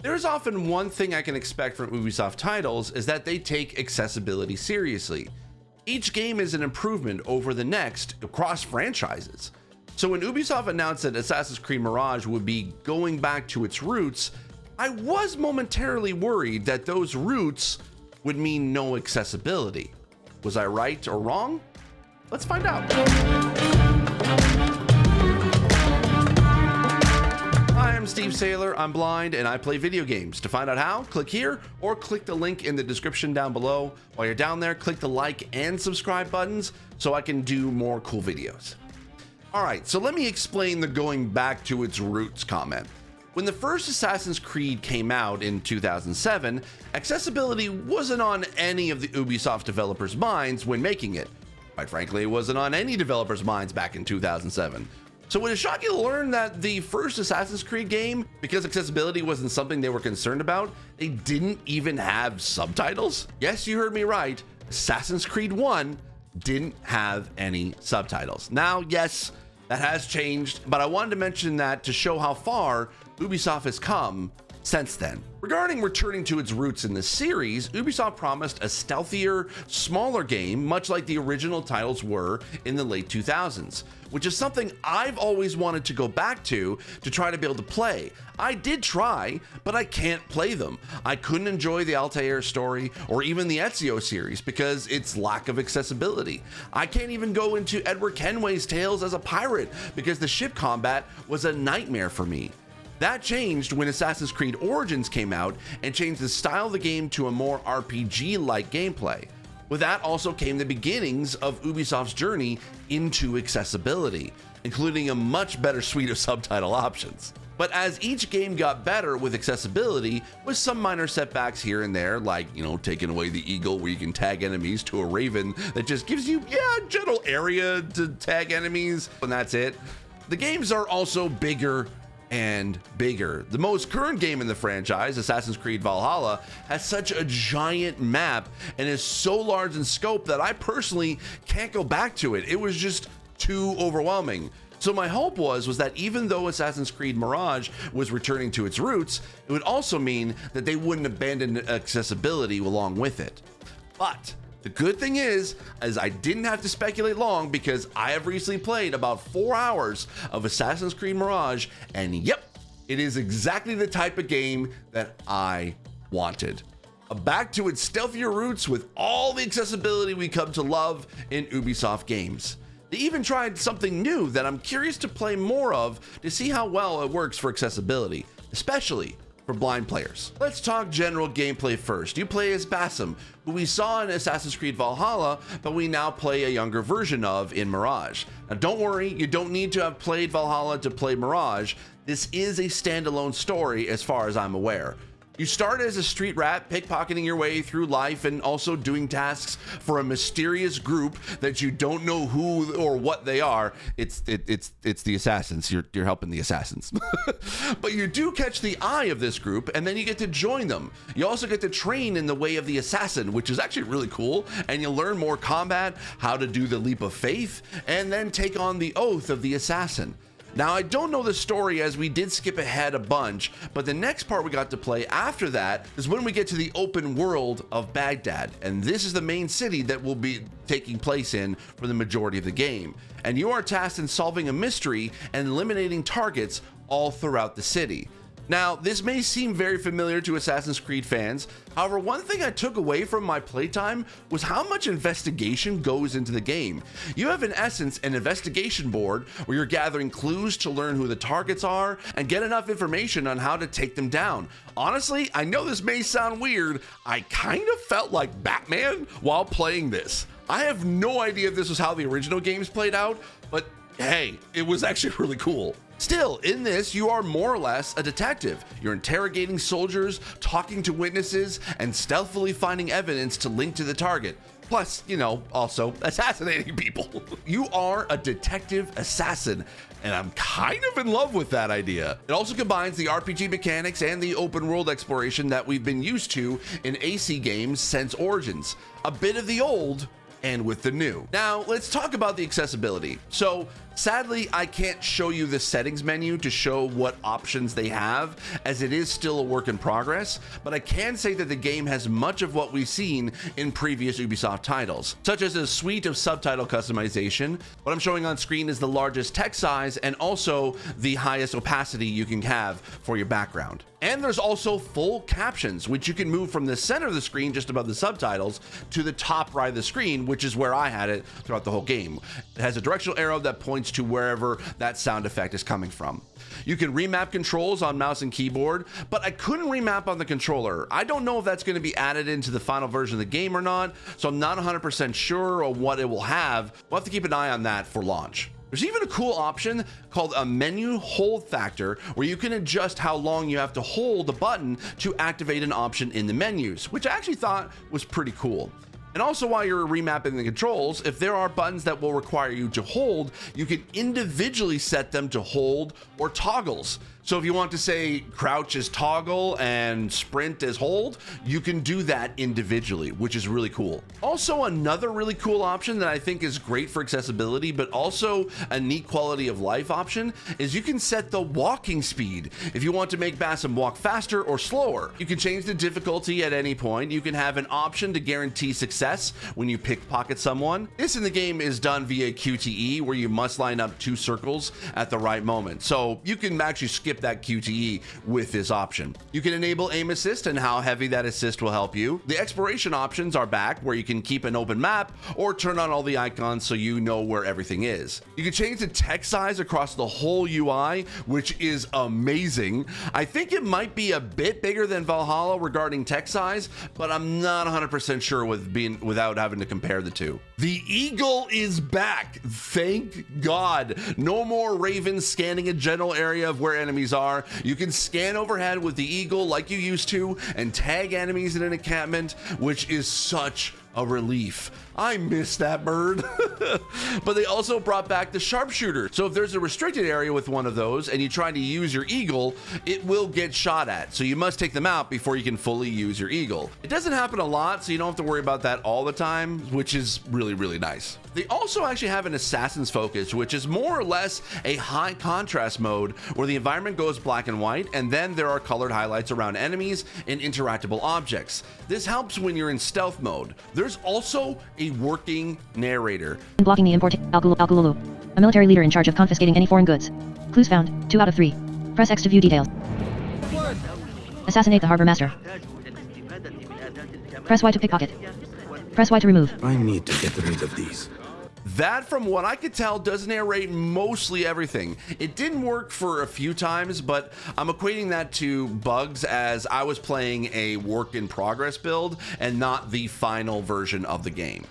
There's often one thing I can expect from Ubisoft titles is that they take accessibility seriously. Each game is an improvement over the next across franchises. So when Ubisoft announced that Assassin's Creed Mirage would be going back to its roots, I was momentarily worried that those roots would mean no accessibility. Was I right or wrong? Let's find out. Hi, I'm Steve Saylor, I'm blind and I play video games. To find out how, click here or click the link in the description down below. While you're down there, click the like and subscribe buttons so I can do more cool videos. Alright, so let me explain the going back to its roots comment. When the first Assassin's Creed came out in 2007, accessibility wasn't on any of the Ubisoft developers' minds when making it. Quite frankly, it wasn't on any developers' minds back in 2007. So would it shock you to learn that the first Assassin's Creed game, because accessibility wasn't something they were concerned about, they didn't even have subtitles? Yes, you heard me right. Assassin's Creed 1 didn't have any subtitles. Now, yes, that has changed, but I wanted to mention that to show how far Ubisoft has come since then. Regarding returning to its roots in the series, Ubisoft promised a stealthier, smaller game, much like the original titles were in the late 2000s, which is something I've always wanted to go back to try to be able to play. I did try, but I can't play them. I couldn't enjoy the Altair story or even the Ezio series because its lack of accessibility. I can't even go into Edward Kenway's Tales as a pirate because the ship combat was a nightmare for me. That changed when Assassin's Creed Origins came out and changed the style of the game to a more RPG-like gameplay. With that also came the beginnings of Ubisoft's journey into accessibility, including a much better suite of subtitle options. But as each game got better with accessibility, with some minor setbacks here and there, like, taking away the eagle where you can tag enemies to a raven that just gives you, a general area to tag enemies, and that's it. The games are also bigger and bigger. The most current game in the franchise, Assassin's Creed Valhalla, has such a giant map and is so large in scope that I personally can't go back to it. It was just too overwhelming. So my hope was that even though Assassin's Creed Mirage was returning to its roots, it would also mean that they wouldn't abandon accessibility along with it. But the good thing is I didn't have to speculate long because I have recently played about 4 hours of Assassin's Creed Mirage, and yep, it is exactly the type of game that I wanted. Back to its stealthier roots with all the accessibility we come to love in Ubisoft games. They even tried something new that I'm curious to play more of to see how well it works for accessibility, especially for blind players. Let's talk general gameplay first. You play as Basim, who we saw in Assassin's Creed Valhalla, but we now play a younger version of in Mirage. Now don't worry, you don't need to have played Valhalla to play Mirage. This is a standalone story as far as I'm aware. You start as a street rat, pickpocketing your way through life and also doing tasks for a mysterious group that you don't know who or what they are. It's the assassins. You're helping the assassins. But you do catch the eye of this group and then you get to join them. You also get to train in the way of the assassin, which is actually really cool, and you learn more combat, how to do the leap of faith, and then take on the oath of the assassin. Now, I don't know the story as we did skip ahead a bunch, but the next part we got to play after that is when we get to the open world of Baghdad, and this is the main city that will be taking place in for the majority of the game. And you are tasked in solving a mystery and eliminating targets all throughout the city. Now, this may seem very familiar to Assassin's Creed fans. However, one thing I took away from my playtime was how much investigation goes into the game. You have, in essence, an investigation board where you're gathering clues to learn who the targets are and get enough information on how to take them down. Honestly, I know this may sound weird. I kind of felt like Batman while playing this. I have no idea if this was how the original games played out, but hey, it was actually really cool. Still, in this, you are more or less a detective. You're interrogating soldiers, talking to witnesses, and stealthily finding evidence to link to the target. Plus, also assassinating people. You are a detective assassin, and I'm kind of in love with that idea. It also combines the RPG mechanics and the open world exploration that we've been used to in AC games since Origins. A bit of the old and with the new. Now, let's talk about the accessibility. So, sadly, I can't show you the settings menu to show what options they have, as it is still a work in progress, but I can say that the game has much of what we've seen in previous Ubisoft titles, such as a suite of subtitle customization. What I'm showing on screen is the largest text size and also the highest opacity you can have for your background. And there's also full captions, which you can move from the center of the screen just above the subtitles to the top right of the screen, which is where I had it throughout the whole game. It has a directional arrow that points to wherever that sound effect is coming from. You can remap controls on mouse and keyboard, but I couldn't remap on the controller. I don't know if that's going to be added into the final version of the game or not, so I'm not 100% sure on what it will have. We'll have to keep an eye on that for launch. There's even a cool option called a menu hold factor, where you can adjust how long you have to hold a button to activate an option in the menus, which I actually thought was pretty cool. And also, while you're remapping the controls, if there are buttons that will require you to hold, you can individually set them to hold or toggles. So if you want to say crouch as toggle and sprint as hold, you can do that individually, which is really cool. Also, another really cool option that I think is great for accessibility, but also a neat quality of life option, is you can set the walking speed. If you want to make Basim walk faster or slower, you can change the difficulty at any point. You can have an option to guarantee success when you pickpocket someone. This in the game is done via QTE, where you must line up 2 circles at the right moment. So you can actually skip that QTE with this option. You can enable aim assist and how heavy that assist will help you. The exploration options are back, where you can keep an open map or turn on all the icons so you know where everything is. You can change the text size across the whole UI, which is amazing. I think it might be a bit bigger than Valhalla regarding text size, but I'm not 100% sure without having to compare the two. The eagle is back, thank God. No more ravens scanning a general area of where enemies are. You can scan overhead with the eagle like you used to and tag enemies in an encampment, which is such a relief. I miss that bird. But they also brought back the sharpshooter. So if there's a restricted area with one of those and you try to use your eagle, it will get shot at. So you must take them out before you can fully use your eagle. It doesn't happen a lot, so you don't have to worry about that all the time, which is really, really nice. They also actually have an Assassin's Focus, which is more or less a high contrast mode where the environment goes black and white, and then there are colored highlights around enemies and interactable objects. This helps when you're in stealth mode. There's also a working narrator. Blocking the import. Al-Gululu. A military leader in charge of confiscating any foreign goods. Clues found. 2 out of 3. Press X to view details. Assassinate the harbor master. Press Y to pickpocket. Press Y to remove. I need to get rid of these. That, from what I could tell, does narrate mostly everything. It didn't work for a few times, but I'm equating that to bugs, as I was playing a work in progress build and not the final version of the game.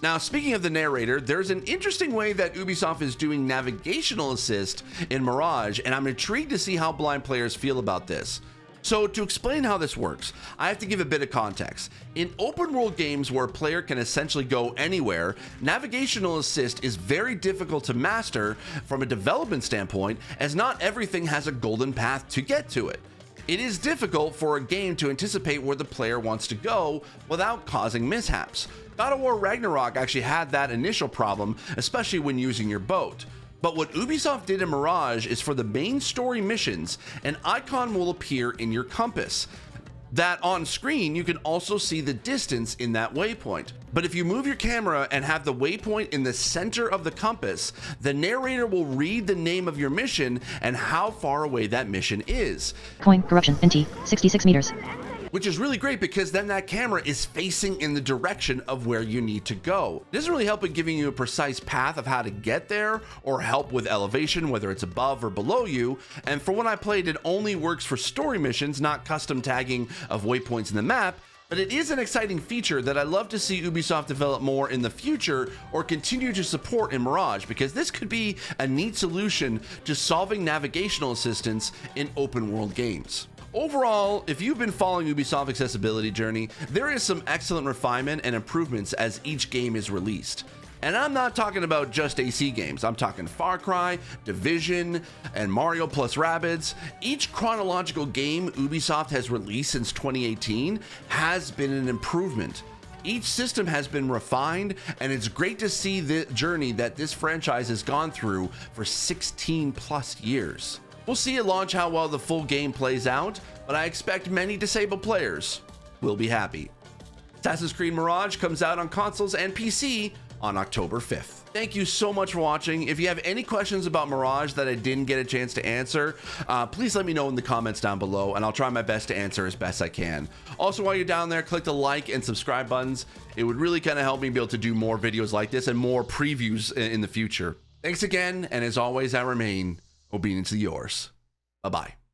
Now, speaking of the narrator, there's an interesting way that Ubisoft is doing navigational assist in Mirage, and I'm intrigued to see how blind players feel about this. So to explain how this works, I have to give a bit of context. In open world games where a player can essentially go anywhere, navigational assist is very difficult to master from a development standpoint, as not everything has a golden path to get to it. It is difficult for a game to anticipate where the player wants to go without causing mishaps. God of War Ragnarok actually had that initial problem, especially when using your boat. But what Ubisoft did in Mirage is, for the main story missions, an icon will appear in your compass. That on screen, you can also see the distance in that waypoint. But if you move your camera and have the waypoint in the center of the compass, the narrator will read the name of your mission and how far away that mission is. Coin, corruption, NT, 66 meters. Which is really great, because then that camera is facing in the direction of where you need to go. It doesn't really help in giving you a precise path of how to get there, or help with elevation, whether it's above or below you. And for when I played, it only works for story missions, not custom tagging of waypoints in the map. But it is an exciting feature that I'd love to see Ubisoft develop more in the future, or continue to support in Mirage, because this could be a neat solution to solving navigational assistance in open world games. Overall, if you've been following Ubisoft's accessibility journey, there is some excellent refinement and improvements as each game is released. And I'm not talking about just AC games. I'm talking Far Cry, Division, and Mario plus Rabbids. Each chronological game Ubisoft has released since 2018 has been an improvement. Each system has been refined, and it's great to see the journey that this franchise has gone through for 16 plus years. We'll see at launch how well the full game plays out, but I expect many disabled players will be happy. Assassin's Creed Mirage comes out on consoles and PC on October 5th. Thank you so much for watching. If you have any questions about Mirage that I didn't get a chance to answer, please let me know in the comments down below, and I'll try my best to answer as best I can. Also, while you're down there, click the like and subscribe buttons. It would really kind of help me be able to do more videos like this and more previews in the future. Thanks again, and as always, I remain obedient to yours. Bye-bye.